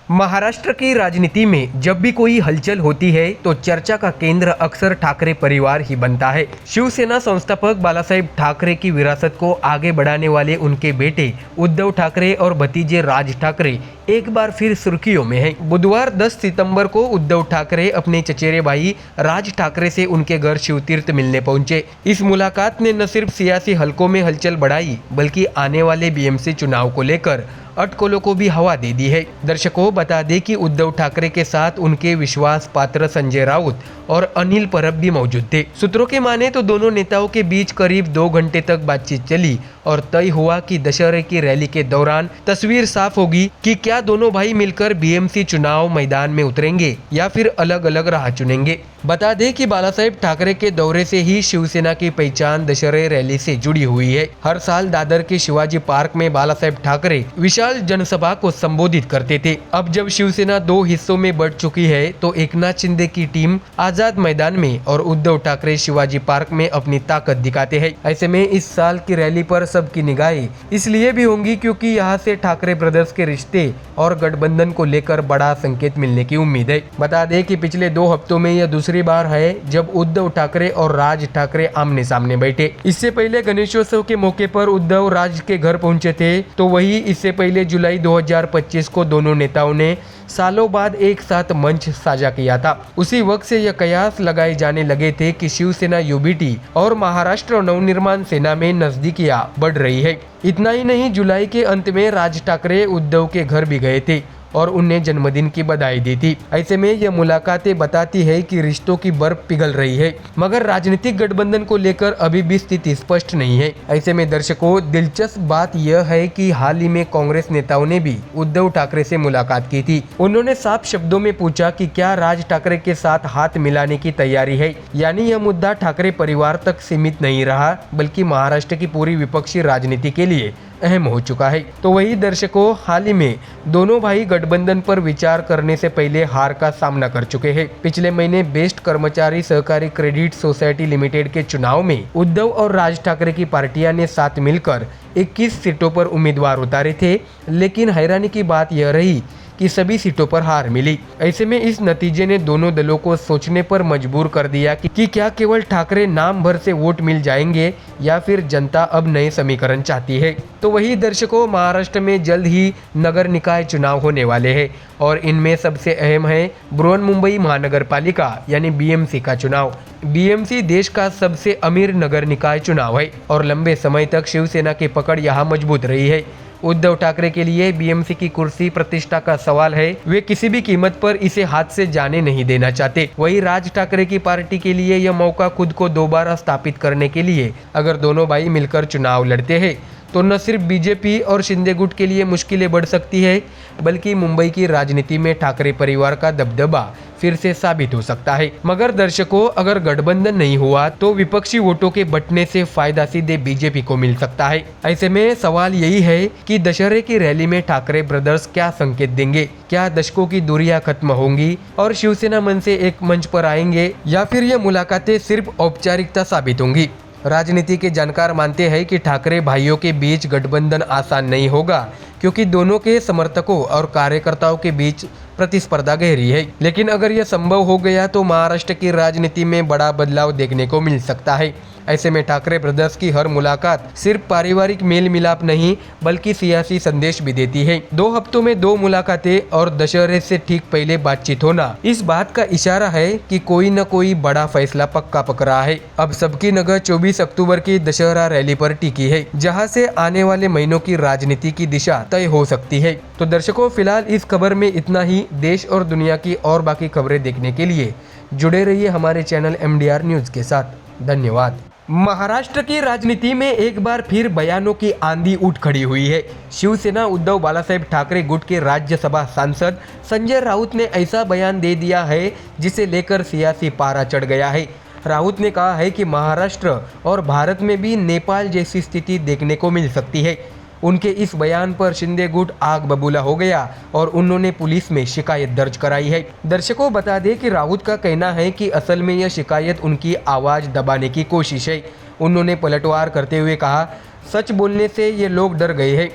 महाराष्ट्र की राजनीति में जब भी कोई हलचल होती है तो चर्चा का केंद्र अक्सर ठाकरे परिवार ही बनता है। शिवसेना संस्थापक बालासाहेब ठाकरे की विरासत को आगे बढ़ाने वाले उनके बेटे उद्धव ठाकरे और भतीजे राज ठाकरे एक बार फिर सुर्खियों में हैं। बुधवार 10 सितंबर को उद्धव ठाकरे अपने चचेरे भाई राज ठाकरे से उनके घर शिवतीर्थ मिलने पहुंचे। इस मुलाकात ने न सिर्फ सियासी हलकों में हलचल बढ़ाई बल्कि आने वाले बीएमसी चुनाव को लेकर अटकलों को भी हवा दे दी है। दर्शकों, बता दें कि उद्धव ठाकरे के साथ उनके विश्वास पात्र संजय राउत और अनिल परब भी मौजूद थे। सूत्रों के माने तो दोनों नेताओं के बीच करीब 2 घंटे तक बातचीत चली और तय हुआ कि दशहरे की रैली के दौरान तस्वीर साफ होगी कि क्या दोनों भाई मिलकर बीएमसी चुनाव मैदान में उतरेंगे या फिर अलग अलग राह चुनेंगे। बता दें कि बालासाहेब ठाकरे के दौरे से ही शिवसेना की पहचान दशहरे रैली से जुड़ी हुई है। हर साल दादर के शिवाजी पार्क में बालासाहेब ठाकरे विशाल जनसभा को संबोधित करते थे। अब जब शिवसेना 2 हिस्सों में बढ़ चुकी है तो एकनाथ शिंदे की टीम आजाद मैदान में और उद्धव ठाकरे शिवाजी पार्क में अपनी ताकत दिखाते हैं। ऐसे में इस साल की रैली पर सबकी निगाहें इसलिए भी होंगी क्योंकि यहाँ से ठाकरे ब्रदर्स के रिश्ते और गठबंधन को लेकर बड़ा संकेत मिलने की उम्मीद है। बता दें कि पिछले 2 हफ्तों में यह दूसरी बार है जब उद्धव ठाकरे और राज ठाकरे आमने सामने बैठे। इससे पहले गणेशोत्सव के मौके पर उद्धव राज के घर पहुंचे थे, तो वही इससे पहले जुलाई 2025 को दोनों नेताओं ने सालों बाद एक साथ मंच साझा किया था। उसी वक्त से यह कयास लगाए जाने लगे थे कि शिवसेना यूबीटी और महाराष्ट्र नवनिर्माण सेना में नजदीकियां बढ़ रही है। इतना ही नहीं, जुलाई के अंत में राज ठाकरे उद्धव के घर भी गए थे और उन्हें जन्मदिन की बधाई दी थी। ऐसे में यह मुलाकातें बताती है कि रिश्तों की बर्फ पिघल रही है, मगर राजनीतिक गठबंधन को लेकर अभी भी स्थिति स्पष्ट नहीं है। ऐसे में दर्शकों, दिलचस्प बात यह है कि हाल ही में कांग्रेस नेताओं ने भी उद्धव ठाकरे से मुलाकात की थी। उन्होंने साफ शब्दों में पूछा कि क्या राज ठाकरे के साथ हाथ मिलाने की तैयारी है। यानी यह मुद्दा ठाकरे परिवार तक सीमित नहीं रहा बल्कि महाराष्ट्र की पूरी विपक्षी राजनीति के लिए अहम हो चुका है। तो वही दर्शकों, हाल ही में दोनों भाई गठबंधन पर विचार करने से पहले हार का सामना कर चुके हैं। पिछले महीने बेस्ट कर्मचारी सहकारी क्रेडिट सोसाइटी लिमिटेड के चुनाव में उद्धव और राज ठाकरे की पार्टियां ने साथ मिलकर 21 सीटों पर उम्मीदवार उतारे थे, लेकिन हैरानी की बात यह रही कि सभी सीटों पर हार मिली। ऐसे में इस नतीजे ने दोनों दलों को सोचने पर मजबूर कर दिया कि क्या केवल ठाकरे नाम भर से वोट मिल जाएंगे या फिर जनता अब नए समीकरण चाहती है। तो वही दर्शकों, महाराष्ट्र में जल्द ही नगर निकाय चुनाव होने वाले हैं और इनमें सबसे अहम है बृहन्मुंबई महानगर पालिका यानी बीएमसी का चुनाव। बीएमसी देश का सबसे अमीर नगर निकाय चुनाव है और लंबे समय तक शिवसेना की पकड़ यहाँ मजबूत रही है। उद्धव ठाकरे के लिए बीएमसी की कुर्सी प्रतिष्ठा का सवाल है। वे किसी भी कीमत पर इसे हाथ से जाने नहीं देना चाहते। वही राज ठाकरे की पार्टी के लिए यह मौका खुद को दोबारा स्थापित करने के लिए अगर दोनों भाई मिलकर चुनाव लड़ते हैं तो न सिर्फ बीजेपी और शिंदे गुट के लिए मुश्किलें बढ़ सकती है बल्कि मुंबई की राजनीति में ठाकरे परिवार का दबदबा फिर से साबित हो सकता है। मगर दर्शकों, अगर गठबंधन नहीं हुआ तो विपक्षी वोटों के बंटने से फायदा सीधे बीजेपी को मिल सकता है। ऐसे में सवाल यही है कि दशहरे की रैली में ठाकरे ब्रदर्स क्या संकेत देंगे। क्या दशकों की दूरियां खत्म होंगी और शिवसेना मन से एक मंच पर आएंगे या फिर ये मुलाकातें सिर्फ औपचारिकता साबित होंगी। राजनीति के जानकार मानते हैं कि ठाकरे भाइयों के बीच गठबंधन आसान नहीं होगा क्योंकि दोनों के समर्थकों और कार्यकर्ताओं के बीच प्रतिस्पर्धा गहरी है। लेकिन अगर यह संभव हो गया तो महाराष्ट्र की राजनीति में बड़ा बदलाव देखने को मिल सकता है। ऐसे में ठाकरे ब्रदर्स की हर मुलाकात सिर्फ पारिवारिक मेल मिलाप नहीं बल्कि सियासी संदेश भी देती है। 2 हफ्तों में 2 मुलाकातें और दशहरे से ठीक पहले बातचीत होना इस बात का इशारा है कि कोई न कोई बड़ा फैसला पक्का पक रहा है। अब सबकी नजर 24 अक्टूबर की दशहरा रैली पर टिकी है, जहां से आने वाले महीनों की राजनीति की दिशा तय हो सकती है। तो दर्शकों, फिलहाल इस खबर में इतना ही। देश और दुनिया की और बाकी खबरें देखने के लिए जुड़े रहिए हमारे चैनल MDR न्यूज के साथ। धन्यवाद। महाराष्ट्र की राजनीति में एक बार फिर बयानों की आंधी उठ खड़ी हुई है। शिवसेना उद्धव बालासाहेब ठाकरे गुट के राज्यसभा सांसद संजय राउत ने ऐसा बयान दे दिया है जिसे लेकर सियासी पारा चढ़ गया है। राउत ने कहा है कि महाराष्ट्र और भारत में भी नेपाल जैसी स्थिति देखने को मिल सकती है। उनके इस बयान पर शिंदे गुट आग बबूला हो गया और उन्होंने पुलिस में शिकायत दर्ज कराई है। दर्शकों, बता दें कि राउत का कहना है कि असल में यह शिकायत उनकी आवाज़ दबाने की कोशिश है। उन्होंने पलटवार करते हुए कहा, सच बोलने से ये लोग डर गए हैं।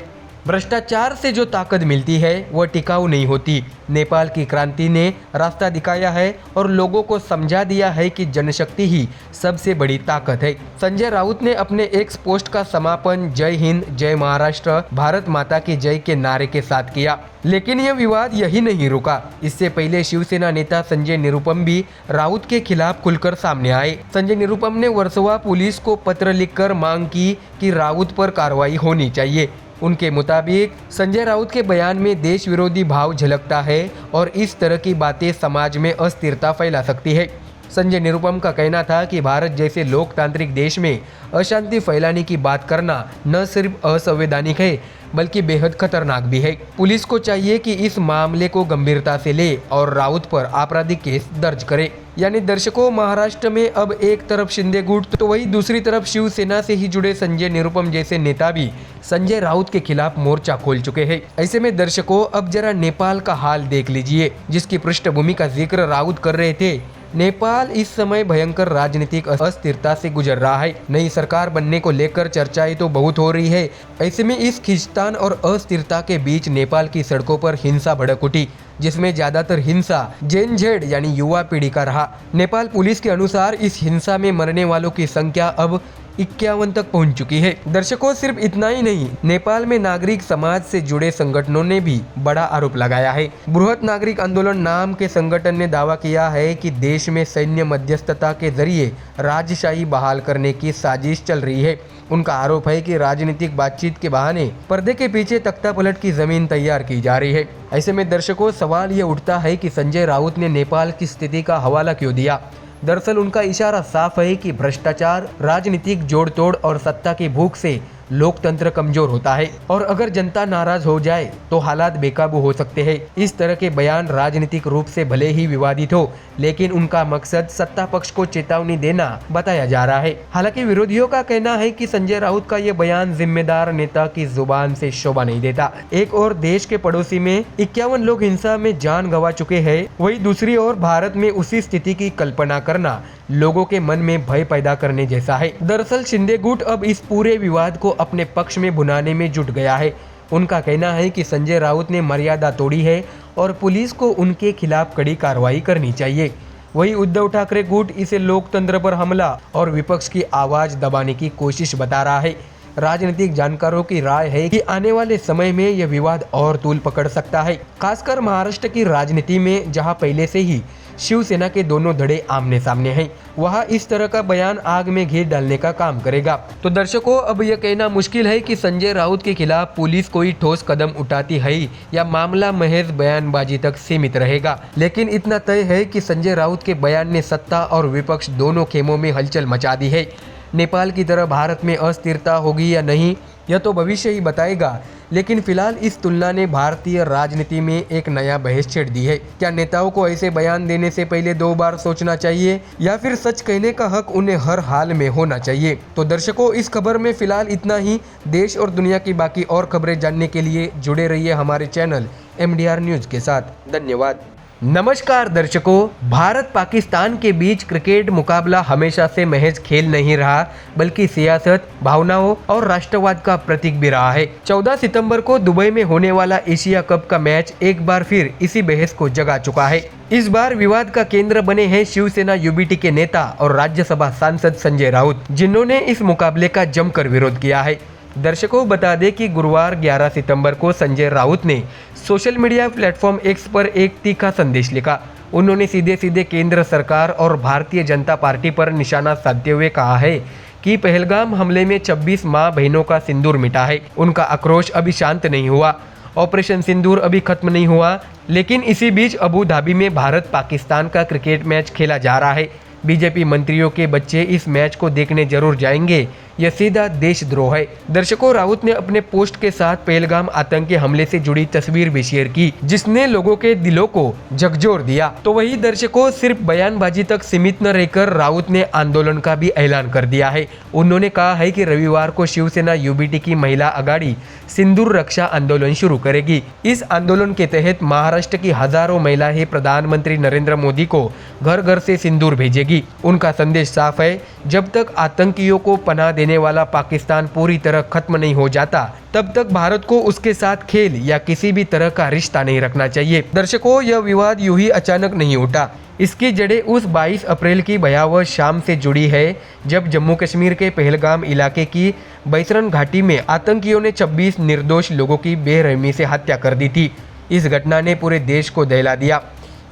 भ्रष्टाचार से जो ताकत मिलती है वह टिकाऊ नहीं होती। नेपाल की क्रांति ने रास्ता दिखाया है और लोगों को समझा दिया है कि जनशक्ति ही सबसे बड़ी ताकत है। संजय राउत ने अपने एक्स पोस्ट का समापन जय हिंद, जय महाराष्ट्र, भारत माता की जय के नारे के साथ किया। लेकिन यह विवाद यही नहीं रुका। इससे पहले शिवसेना नेता संजय निरुपम भी राउत के खिलाफ खुलकर सामने आए। संजय निरुपम ने वर्सोवा पुलिस को पत्र लिखकर मांग की कि राउत पर कार्रवाई होनी चाहिए। उनके मुताबिक संजय राउत के बयान में देश विरोधी भाव झलकता है और इस तरह की बातें समाज में अस्थिरता फैला सकती है। संजय निरुपम का कहना था कि भारत जैसे लोकतांत्रिक देश में अशांति फैलाने की बात करना न सिर्फ असंवैधानिक है बल्कि बेहद खतरनाक भी है। पुलिस को चाहिए कि इस मामले को गंभीरता से ले और राउत पर आपराधिक केस दर्ज करे। यानी दर्शकों, महाराष्ट्र में अब एक तरफ शिंदे गुट तो वही दूसरी तरफ शिवसेना से ही जुड़े संजय निरुपम जैसे नेता भी संजय राउत के खिलाफ मोर्चा खोल चुके हैं। ऐसे में दर्शकों, अब जरा नेपाल का हाल देख लीजिए, जिसकी पृष्ठभूमि का जिक्र राउत कर रहे थे। नेपाल इस समय भयंकर राजनीतिक अस्थिरता से गुजर रहा है। नई सरकार बनने को लेकर चर्चाएं तो बहुत हो रही है। ऐसे में इस खींचतान और अस्थिरता के बीच नेपाल की सड़कों पर हिंसा भड़क उठी, जिसमें ज्यादातर हिंसा जेन जेड यानी युवा पीढ़ी का रहा। नेपाल पुलिस के अनुसार इस हिंसा में मरने वालों की संख्या अब 51 तक पहुंच चुकी है। दर्शकों, सिर्फ इतना ही नहीं, नेपाल में नागरिक समाज से जुड़े संगठनों ने भी बड़ा आरोप लगाया है। बृहत नागरिक आंदोलन नाम के संगठन ने दावा किया है कि देश में सैन्य मध्यस्थता के जरिए राजशाही बहाल करने की साजिश चल रही है। उनका आरोप है कि राजनीतिक बातचीत के बहाने पर्दे के पीछे तख्तापलट की जमीन तैयार की जा रही है। ऐसे में दर्शकों, सवाल ये उठता है कि संजय राउत ने नेपाल की स्थिति का हवाला क्यों दिया। दरअसल उनका इशारा साफ है कि भ्रष्टाचार, राजनीतिक जोड़ तोड़ और सत्ता की भूख से लोकतंत्र कमजोर होता है और अगर जनता नाराज हो जाए तो हालात बेकाबू हो सकते हैं। इस तरह के बयान राजनीतिक रूप से भले ही विवादित हो, लेकिन उनका मकसद सत्ता पक्ष को चेतावनी देना बताया जा रहा है। हालांकि विरोधियों का कहना है कि संजय राउत का ये बयान जिम्मेदार नेता की जुबान से शोभा नहीं देता। एक और देश के पड़ोसी में 51 लोग हिंसा में जान गंवा चुके हैं, वही दूसरी ओर भारत में उसी स्थिति की कल्पना करना लोगों के मन में भय पैदा करने जैसा है। दरअसल शिंदे गुट अब इस पूरे विवाद को अपने पक्ष में भुनाने में जुट गया है। उनका कहना है कि संजय राउत ने मर्यादा तोड़ी है और पुलिस को उनके खिलाफ कड़ी कार्रवाई करनी चाहिए। वही उद्धव ठाकरे गुट इसे लोकतंत्र पर हमला और विपक्ष की आवाज दबाने की कोशिश बता रहा है। राजनीतिक जानकारों की राय है कि आने वाले समय में यह विवाद और तूल पकड़ सकता है, खासकर महाराष्ट्र की राजनीति में, जहां पहले से ही शिवसेना के दोनों धड़े आमने सामने हैं। वहां इस तरह का बयान आग में घी डालने का काम करेगा। तो दर्शकों, अब यह कहना मुश्किल है कि संजय राउत के खिलाफ पुलिस कोई ठोस कदम उठाती है या मामला महज बयानबाजी तक सीमित रहेगा। लेकिन इतना तय है कि संजय राउत के बयान ने सत्ता और विपक्ष दोनों खेमों में हलचल मचा दी है। नेपाल की तरह भारत में अस्थिरता होगी या नहीं, यह तो भविष्य ही बताएगा। लेकिन फिलहाल इस तुलना ने भारतीय राजनीति में एक नया बहस छेड़ दी है। क्या नेताओं को ऐसे बयान देने से पहले 2 बार सोचना चाहिए या फिर सच कहने का हक उन्हें हर हाल में होना चाहिए? तो दर्शकों, इस खबर में फिलहाल इतना ही। देश और दुनिया की बाकी और खबरें जानने के लिए जुड़े रहिए हमारे चैनल MDR न्यूज के साथ। धन्यवाद। नमस्कार दर्शकों, भारत पाकिस्तान के बीच क्रिकेट मुकाबला हमेशा से महज खेल नहीं रहा, बल्कि सियासत, भावनाओं और राष्ट्रवाद का प्रतीक भी रहा है। 14 सितंबर को दुबई में होने वाला एशिया कप का मैच एक बार फिर इसी बहस को जगा चुका है। इस बार विवाद का केंद्र बने हैं शिवसेना UBT के नेता और राज्यसभा सांसद संजय राउत, जिन्होंने इस मुकाबले का जमकर विरोध किया है। दर्शकों, बता दें कि गुरुवार 11 सितंबर को संजय राउत ने सोशल मीडिया प्लेटफॉर्म X पर एक तीखा संदेश लिखा। उन्होंने सीधे सीधे केंद्र सरकार और भारतीय जनता पार्टी पर निशाना साधते हुए कहा है कि पहलगाम हमले में 26 मां बहनों का सिंदूर मिटा है। उनका आक्रोश अभी शांत नहीं हुआ, ऑपरेशन सिंदूर अभी खत्म नहीं हुआ। लेकिन इसी बीच अबू धाबी में भारत पाकिस्तान का क्रिकेट मैच खेला जा रहा है। बीजेपी मंत्रियों के बच्चे इस मैच को देखने जरूर जाएंगे, यह सीधा देशद्रोह है। दर्शकों, राउत ने अपने पोस्ट के साथ पहलगाम आतंकी हमले से जुड़ी तस्वीर भी शेयर की, जिसने लोगों के दिलों को झकझोर दिया। तो वही दर्शकों, सिर्फ बयानबाजी तक सीमित न रहकर राउत ने आंदोलन का भी ऐलान कर दिया है। उन्होंने कहा है कि रविवार को शिवसेना UBT की महिला अगाड़ी सिंदूर रक्षा आंदोलन शुरू करेगी। इस आंदोलन के तहत महाराष्ट्र की हजारों महिलाएं प्रधानमंत्री नरेंद्र मोदी को घर घर से सिंदूर भेजेगी। उनका संदेश साफ है, जब तक आतंकियों को पनाह देने वाला पाकिस्तान पूरी तरह खत्म नहीं हो जाता, तब तक भारत को उसके साथ खेल या किसी भी तरह का रिश्ता नहीं रखना चाहिए। दर्शकों, यह विवाद यूं ही अचानक नहीं उठा। इसकी जड़ें उस 22 अप्रैल की भयावह शाम से जुड़ी है जब जम्मू कश्मीर के पहलगाम इलाके की बैतरन घाटी में आतंकियों ने 26 निर्दोष लोगों की बेरहमी से हत्या कर दी थी। इस घटना ने पूरे देश को दहला दिया।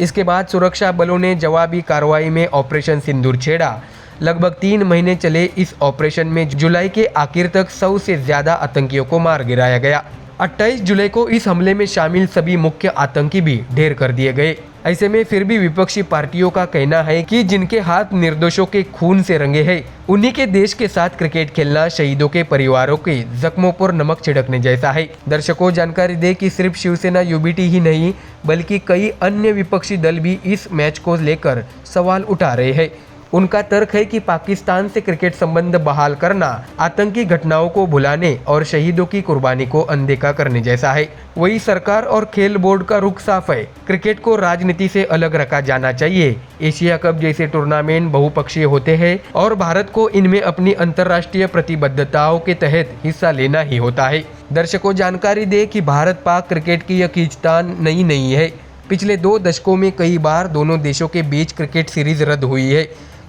इसके बाद सुरक्षा बलों ने जवाबी कार्रवाई में ऑपरेशन सिंदूर छेड़ा। लगभग 3 महीने चले इस ऑपरेशन में जुलाई के आखिर तक 100 से ज्यादा आतंकियों को मार गिराया गया। 28 जुलाई को इस हमले में शामिल सभी मुख्य आतंकी भी ढेर कर दिए गए। ऐसे में फिर भी विपक्षी पार्टियों का कहना है कि जिनके हाथ निर्दोषों के खून से रंगे हैं, उन्हीं के देश के साथ क्रिकेट खेलना शहीदों के परिवारों के जख्मों पर नमक छिड़कने जैसा है। दर्शकों, जानकारी दे कि सिर्फ शिवसेना यूबीटी ही नहीं बल्कि कई अन्य विपक्षी दल भी इस मैच को लेकर सवाल उठा रहे हैं। उनका तर्क है कि पाकिस्तान से क्रिकेट संबंध बहाल करना आतंकी घटनाओं को भुलाने और शहीदों की कुर्बानी को अनदेखा करने जैसा है। वही सरकार और खेल बोर्ड का रुख साफ है, क्रिकेट को राजनीति से अलग रखा जाना चाहिए। एशिया कप जैसे टूर्नामेंट बहुपक्षीय होते हैं और भारत को इनमें अपनी अंतर्राष्ट्रीय प्रतिबद्धताओं के तहत हिस्सा लेना ही होता है। दर्शकों, जानकारी दे कि भारत पाक क्रिकेट की यह खींचतान नई नहीं है। पिछले 2 दशकों में कई बार दोनों देशों के बीच क्रिकेट सीरीज रद्द हुई है।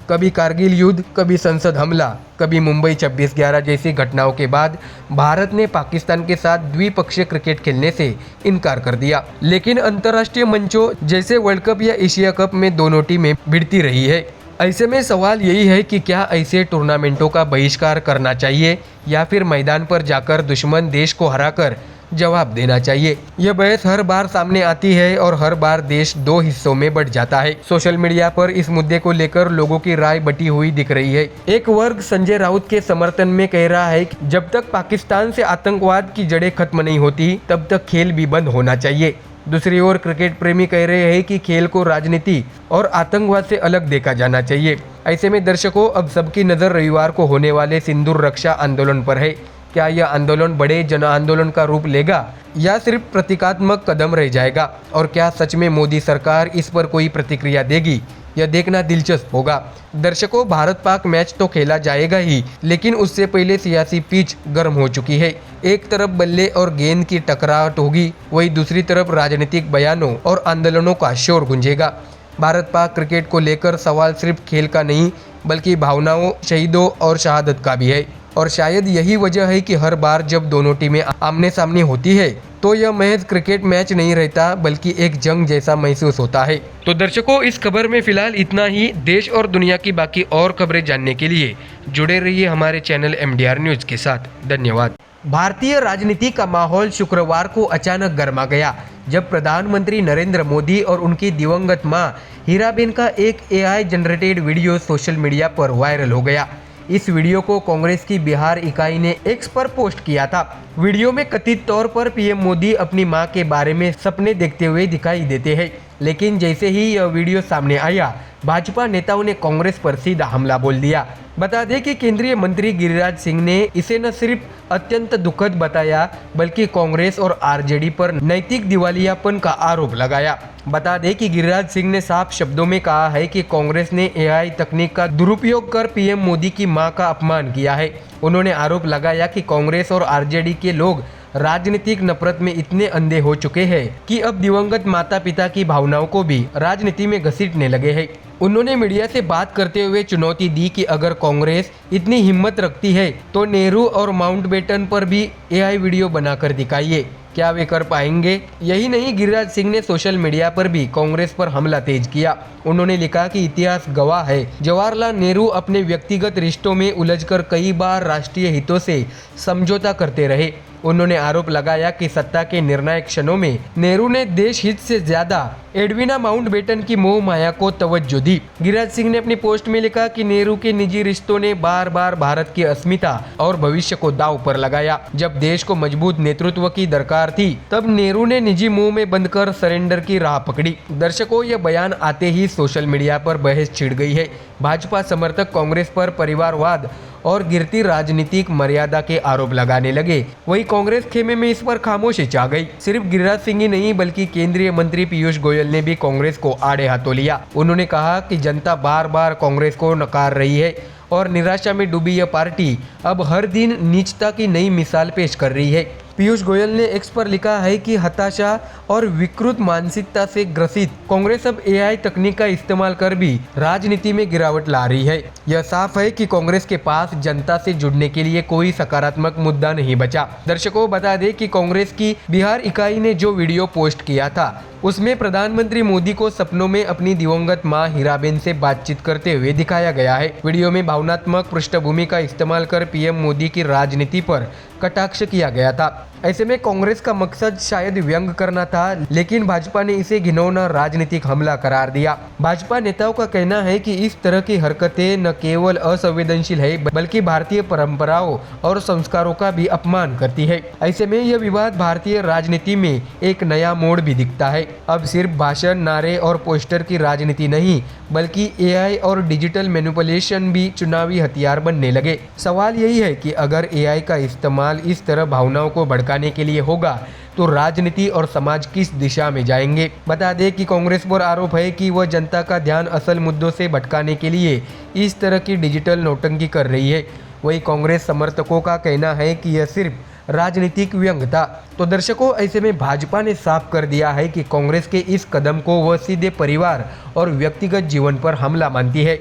कभी कारगिल युद्ध, कभी संसद हमला, कभी मुंबई 26/11 जैसी घटनाओं के बाद भारत ने पाकिस्तान के साथ द्विपक्षीय क्रिकेट खेलने से इनकार कर दिया। लेकिन अंतर्राष्ट्रीय मंचों जैसे वर्ल्ड कप या एशिया कप में दोनों टीमें भिड़ती रही है। ऐसे में सवाल यही है कि क्या ऐसे टूर्नामेंटों का बहिष्कार करना चाहिए या फिर मैदान पर जाकर दुश्मन देश को हराकर जवाब देना चाहिए। यह बहस हर बार सामने आती है और हर बार देश 2 हिस्सों में बंट जाता है। सोशल मीडिया पर इस मुद्दे को लेकर लोगों की राय बटी हुई दिख रही है। एक वर्ग संजय राउत के समर्थन में कह रहा है कि जब तक पाकिस्तान से आतंकवाद की जड़ें खत्म नहीं होती तब तक खेल भी बंद होना चाहिए। दूसरी ओर क्रिकेट प्रेमी कह रहे हैं कि खेल को राजनीति और आतंकवाद से अलग देखा जाना चाहिए। ऐसे में दर्शकों, अब सबकी नजर रविवार को होने वाले सिंदूर रक्षा आंदोलन पर है। क्या यह आंदोलन बड़े जन आंदोलन का रूप लेगा या सिर्फ प्रतीकात्मक कदम रह जाएगा? और क्या सच में मोदी सरकार इस पर कोई प्रतिक्रिया देगी? यह देखना दिलचस्प होगा। दर्शकों, भारत पाक मैच तो खेला जाएगा ही, लेकिन उससे पहले सियासी पिच गर्म हो चुकी है। एक तरफ बल्ले और गेंद की टकराहट होगी, वही दूसरी तरफ राजनीतिक बयानों और आंदोलनों का शोर गूंजेगा। भारत पाक क्रिकेट को लेकर सवाल सिर्फ खेल का नहीं बल्कि भावनाओं, शहीदों और शहादत का भी है। और शायद यही वजह है कि हर बार जब दोनों टीमें आमने सामने होती है तो यह महज क्रिकेट मैच नहीं रहता बल्कि एक जंग जैसा महसूस होता है। तो दर्शकों, इस खबर में फिलहाल इतना ही। देश और दुनिया की बाकी और खबरें जानने के लिए जुड़े रहिए हमारे चैनल MDR न्यूज के साथ। धन्यवाद। भारतीय राजनीति का माहौल शुक्रवार को अचानक गर्मा गया जब प्रधानमंत्री नरेंद्र मोदी और उनकी दिवंगत मां हीराबेन का एक AI generated video social media पर वायरल हो गया। इस वीडियो को कांग्रेस की बिहार इकाई ने X पर पोस्ट किया था। वीडियो में कथित तौर पर पीएम मोदी अपनी मां के बारे में सपने देखते हुए दिखाई देते हैं, लेकिन जैसे ही यह वीडियो सामने आया, भाजपा नेताओं ने कांग्रेस पर सीधा हमला बोल दिया। बता दें कि केंद्रीय मंत्री गिरिराज सिंह ने इसे न सिर्फ अत्यंत दुखद बताया बल्कि कांग्रेस और आरजेडी पर नैतिक दिवालियापन का आरोप लगाया। बता दें कि गिरिराज सिंह ने साफ शब्दों में कहा है कि कांग्रेस ने AI तकनीक का दुरुपयोग कर पीएम मोदी की मां का अपमान किया है। उन्होंने आरोप लगाया कि कांग्रेस और आरजेडी के लोग राजनीतिक नफरत में इतने अंधे हो चुके हैं कि अब दिवंगत माता पिता की भावनाओं को भी राजनीति में घसीटने लगे हैं। उन्होंने मीडिया से बात करते हुए चुनौती दी कि अगर कांग्रेस इतनी हिम्मत रखती है तो नेहरू और माउंटबेटन पर भी AI वीडियो बनाकर दिखाइए, क्या वे कर पाएंगे? यही नहीं, गिरिराज सिंह ने सोशल मीडिया पर भी कांग्रेस पर हमला तेज किया। उन्होंने लिखा कि इतिहास गवाह है, जवाहरलाल नेहरू अपने व्यक्तिगत रिश्तों में उलझकर कई बार राष्ट्रीय हितों से समझौता करते रहे। उन्होंने आरोप लगाया कि सत्ता के निर्णायक क्षणों में नेहरू ने देश हित से ज्यादा एडविना माउंटबेटन की मोह माया को तवज्जो दी। गिरिराज सिंह ने अपनी पोस्ट में लिखा कि नेहरू के निजी रिश्तों ने बार बार भारत की अस्मिता और भविष्य को दांव पर लगाया। जब देश को मजबूत नेतृत्व की दरकार थी तब नेहरू ने निजी मोह में बंधकर सरेंडर की राह पकड़ी। दर्शकों, यह बयान आते ही सोशल मीडिया पर बहस छिड़ गई है। भाजपा समर्थक कांग्रेस पर परिवारवाद और गिरती राजनीतिक मर्यादा के आरोप लगाने लगे। वही कांग्रेस खेमे में इस पर खामोशी छा गई। सिर्फ गिरिराज सिंह ही नहीं बल्कि केंद्रीय मंत्री पीयूष गोयल ने भी कांग्रेस को आड़े हाथों लिया। उन्होंने कहा कि जनता बार बार कांग्रेस को नकार रही है और निराशा में डूबी यह पार्टी अब हर दिन नीचता की नई मिसाल पेश कर रही है। पीयूष गोयल ने एक्स पर लिखा है कि हताशा और विकृत मानसिकता से ग्रसित कांग्रेस अब एआई तकनीक का इस्तेमाल कर भी राजनीति में गिरावट ला रही है। यह साफ है कि कांग्रेस के पास जनता से जुड़ने के लिए कोई सकारात्मक मुद्दा नहीं बचा। दर्शकों, बता दें कि कांग्रेस की बिहार इकाई ने जो वीडियो पोस्ट किया था उसमें प्रधानमंत्री मोदी को सपनों में अपनी दिवंगत मां हीराबेन से बातचीत करते हुए दिखाया गया है। वीडियो में भावनात्मक पृष्ठभूमि का इस्तेमाल कर पीएम मोदी की राजनीति पर कटाक्ष किया गया था। ऐसे में कांग्रेस का मकसद शायद व्यंग करना था, लेकिन भाजपा ने इसे घिनौना राजनीतिक हमला करार दिया। भाजपा नेताओं का कहना है कि इस तरह की हरकतें न केवल असंवेदनशील है बल्कि भारतीय परंपराओं और संस्कारों का भी अपमान करती है। ऐसे में यह विवाद भारतीय राजनीति में एक नया मोड़ भी दिखता है। अब सिर्फ भाषण, नारे और पोस्टर की राजनीति नहीं बल्कि एआई और डिजिटल मैनिपुलेशन भी चुनावी हथियार बनने लगे। सवाल यही है कि अगर एआई का इस्तेमाल इस तरह भावनाओं को भड़काने के लिए होगा तो राजनीति और समाज किस दिशा में जाएंगे। बता दें कि कांग्रेस पर आरोप है कि वह जनता का ध्यान असल मुद्दों से भटकाने के लिए इस तरह की डिजिटल नौटंकी कर रही है। वही कांग्रेस समर्थकों का कहना है कि यह सिर्फ राजनीतिक व्यंग था। तो दर्शकों, ऐसे में भाजपा ने साफ कर दिया है कि कांग्रेस के इस कदम को वह सीधे परिवार और व्यक्तिगत जीवन पर हमला मानती है।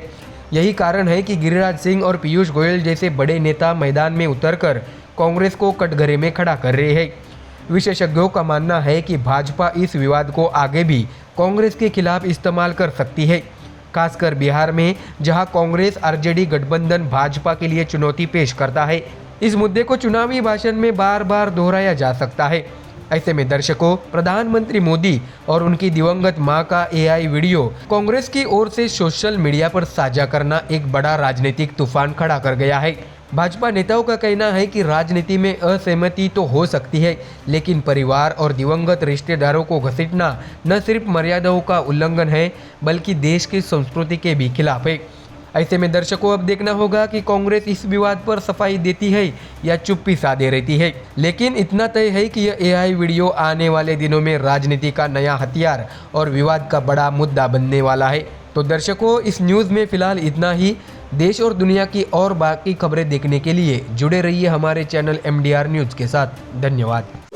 यही कारण है कि गिरिराज सिंह और पीयूष गोयल जैसे बड़े नेता मैदान में उतरकर कांग्रेस को कटघरे में खड़ा कर रहे हैं। विशेषज्ञों का मानना है कि भाजपा इस विवाद को आगे भी कांग्रेस के खिलाफ इस्तेमाल कर सकती है, खासकर बिहार में जहां कांग्रेस आरजेडी गठबंधन भाजपा के लिए चुनौती पेश करता है। इस मुद्दे को चुनावी भाषण में बार बार दोहराया जा सकता है। ऐसे में दर्शकों, प्रधानमंत्री मोदी और उनकी दिवंगत मां का एआई वीडियो कांग्रेस की ओर से सोशल मीडिया पर साझा करना एक बड़ा राजनीतिक तूफान खड़ा कर गया है। भाजपा नेताओं का कहना है कि राजनीति में असहमति तो हो सकती है, लेकिन परिवार और दिवंगत रिश्तेदारों को घसीटना न सिर्फ मर्यादाओं का उल्लंघन है बल्कि देश की संस्कृति के भी खिलाफ है। ऐसे में दर्शकों, अब देखना होगा कि कांग्रेस इस विवाद पर सफाई देती है या चुप्पी साधे रहती है। लेकिन इतना तय है कि यह एआई वीडियो आने वाले दिनों में राजनीति का नया हथियार और विवाद का बड़ा मुद्दा बनने वाला है। तो दर्शकों, इस न्यूज़ में फिलहाल इतना ही। देश और दुनिया की और बाकी खबरें देखने के लिए जुड़े रहिए हमारे चैनल MDR न्यूज़ के साथ। धन्यवाद।